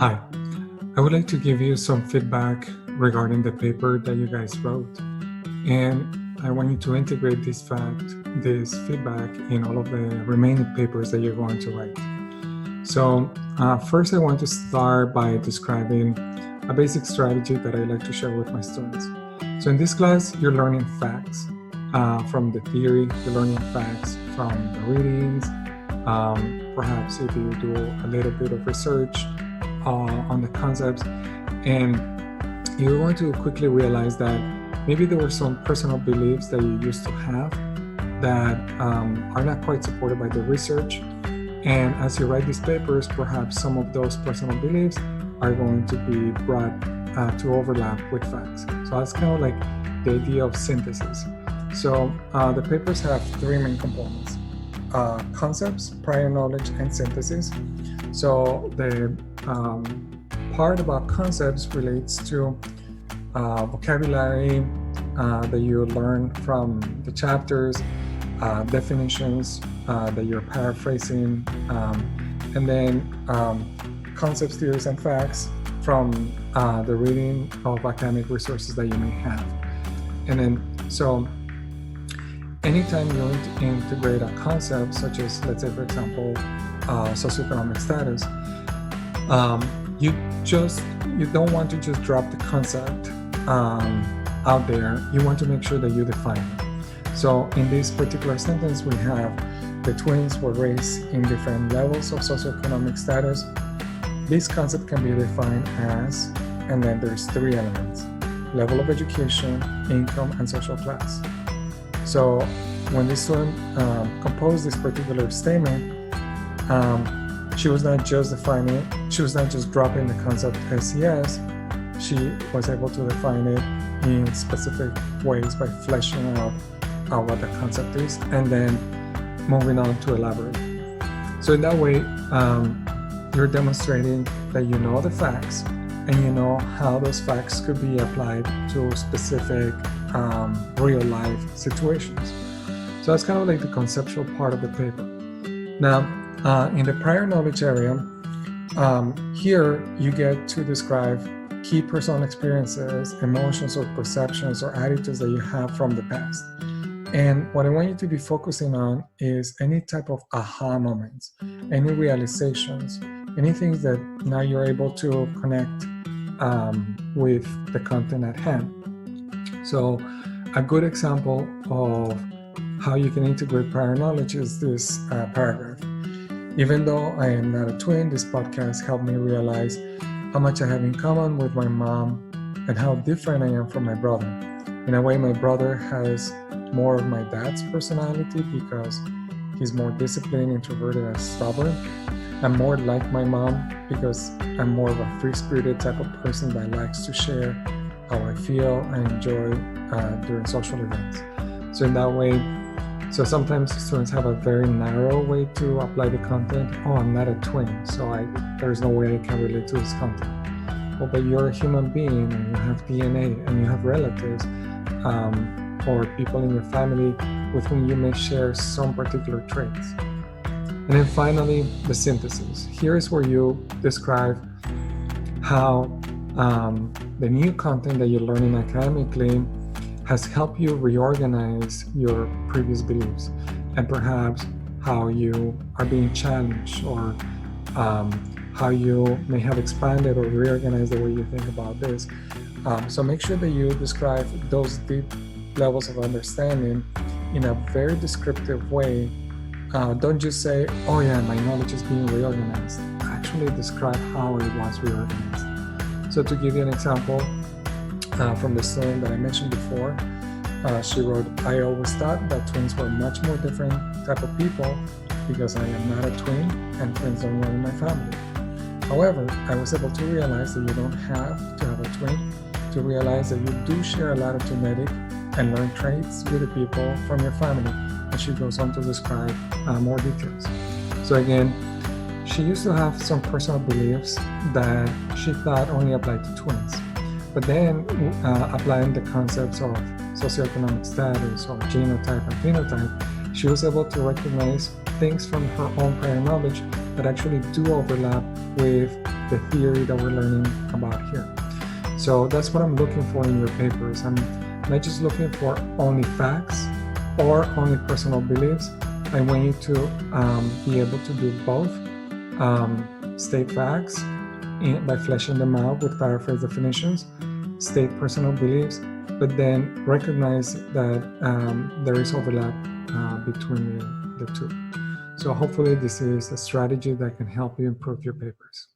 Hi, I would like to give you some feedback regarding the paper that you guys wrote. And I want you to integrate this feedback in all of the remaining papers that you're going to write. So first I want to start by describing a basic strategy that I like to share with my students. So in this class, you're learning facts from the theory, you're learning facts from the readings. Perhaps if you do a little bit of research on the concepts, and you're going to quickly realize that maybe there were some personal beliefs that you used to have that are not quite supported by the research. And as you write these papers, perhaps some of those personal beliefs are going to be brought to overlap with facts. So that's kind of like the idea of synthesis. So the papers have three main components: concepts, prior knowledge, and synthesis. So the part about concepts relates to vocabulary that you learn from the chapters, definitions that you're paraphrasing, and then concepts, theories, and facts from the reading of academic resources that you may have. And then, so anytime you integrate a concept, such as, let's say, for example, socioeconomic status, you don't want to just drop the concept out there. You want to make sure that you define it. So in this particular sentence, we have the twins were raised in different levels of socioeconomic status. This concept can be defined as, and then there's three elements: level of education, income, and social class. So when this student composed this particular statement, she was not just defining it, she was not just dropping the concept SES, she was able to define it in specific ways by fleshing out what the concept is and then moving on to elaborate. So in that way, you're demonstrating that you know the facts and you know how those facts could be applied to specific real life situations. So that's kind of like the conceptual part of the paper. Now, in the prior knowledge area, here you get to describe key personal experiences, emotions or perceptions or attitudes that you have from the past. And what I want you to be focusing on is any type of aha moments, any realizations, anything that now you're able to connect with the content at hand. So a good example of how you can integrate prior knowledge is this paragraph. Even though I am not a twin, this podcast helped me realize how much I have in common with my mom and how different I am from my brother. In a way, my brother has more of my dad's personality because he's more disciplined, introverted, and stubborn. I'm more like my mom because I'm more of a free-spirited type of person that likes to share how I feel and enjoy during social events. So in that way, so sometimes students have a very narrow way to apply the content. Oh, I'm not a twin, so there's no way I can relate to this content. Well, but you're a human being and you have DNA and you have relatives or people in your family with whom you may share some particular traits. And then finally, the synthesis. Here is where you describe how the new content that you're learning academically has helped you reorganize your previous beliefs and perhaps how you are being challenged or how you may have expanded or reorganized the way you think about this. So make sure that you describe those deep levels of understanding in a very descriptive way. Don't just say, oh yeah, my knowledge is being reorganized. Actually describe how it was reorganized. So to give you an example, from the student that I mentioned before, she wrote, I always thought that twins were much more different type of people because I am not a twin and twins don't run in my family. However, I was able to realize that you don't have to have a twin to realize that you do share a lot of genetic and learned traits with the people from your family. And she goes on to describe more details. So again, she used to have some personal beliefs that she thought only applied to twins. But then applying the concepts of socioeconomic status or genotype and phenotype, she was able to recognize things from her own prior knowledge that actually do overlap with the theory that we're learning about here. So that's what I'm looking for in your papers. I'm not just looking for only facts or only personal beliefs. I want you to be able to do both, state facts by fleshing them out with paraphrase definitions, state personal beliefs, but then recognize that there is overlap between the two. So hopefully this is a strategy that can help you improve your papers.